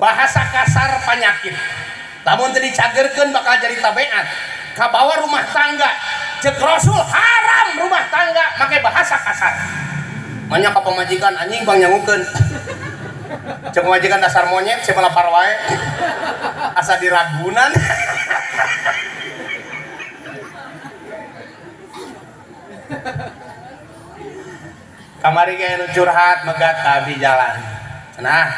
bahasa kasar penyakit namun tadi cagerkeun bakal jadi tabeat kabawa rumah tangga cek Rasul haram rumah tangga pakai bahasa kasar banyak ka pemajikan anjing bang nyangukeun cek pemajikan dasar monyet siapa lapar wae asa diragunan kamari kayak nu curhat megat ka abdi jalan nah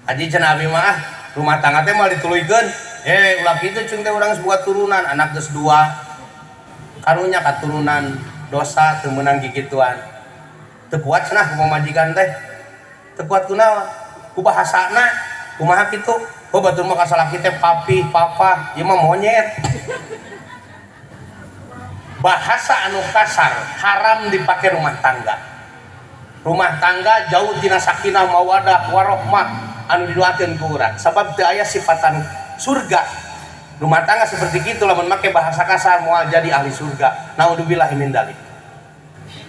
aji cenah abdi mah rumah tangga teh mal dituluykeun ulah kitu cing teh urang sebuah turunan anak geus 2 karunya katurunan dosa teu meunang gigituan teu kuat cenah ku majikan teh teu kuat kunaon ku bahasana kumaha kitu batur mah kasalaki teh papi papa ieu mah monyet bahasa anu kasar haram dipakai rumah tangga jauh tina sakinah mawadah warahmah anu didoakeun ku urang sabab teu aya sifatan surga rumah tangga seperti gitu lamun make bahasa kasar moal jadi ahli surga naudzubillahi min dzalik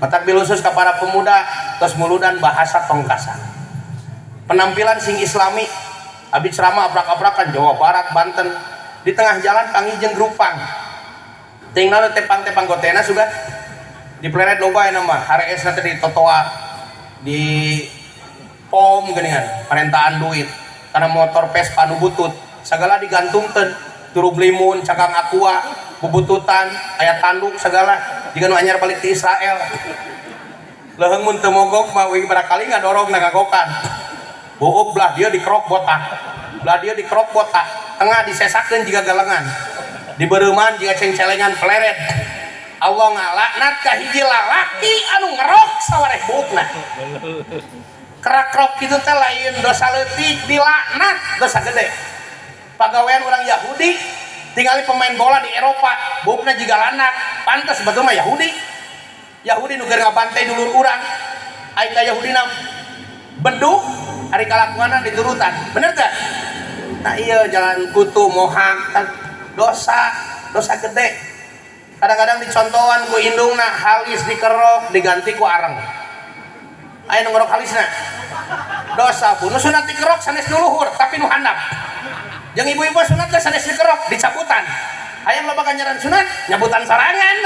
matak bilusus ka para pemuda tos muludan bahasa tong kasar penampilan sing islami abdi ceramah abrak-abrakan Jawa Barat Banten di tengah jalan pangijeng grupang tinggal tepang-tepang gotena sudah di planet loba ya nama hari es nanti di totoa di pom geningan parentaan duit karena motor Vespa nu butut segala digantungkan turu blimun cagang aqua bubututan ayat tanduk segala jika nu anyar balik di Israel leuheung mun teu mogok mah we barakali ngadorong nagagokan buuk belah dia dikerok botak tengah disesakeun jiga galengan dibeureman jika ceng-celengan peleret Allah ngalaknat ka hiji lalaki anu ngerok sawareh buukna kerak-krok kitu teh lain dosa leutik dilaknat dosa gede pagawean orang Yahudi tinggali pemain bola di Eropa buukna jiga lanak pantes betul mah Yahudi nu keur ngabantai dulur urang ai ka Yahudina beduk hari kalakuanan diturutan bener teh nah iya jalan kutu mohak dosa gede kadang-kadang dicontohan ku indungna halis dikerok diganti ku areng aya nu ngerok halisna dosa bu nu sunat dikerok sanes nu luhur tapi nu handap jeung ibu-ibu sunat teh sanes dikerok dicabutan aya loba ganjaran sunat nyabutan sarangan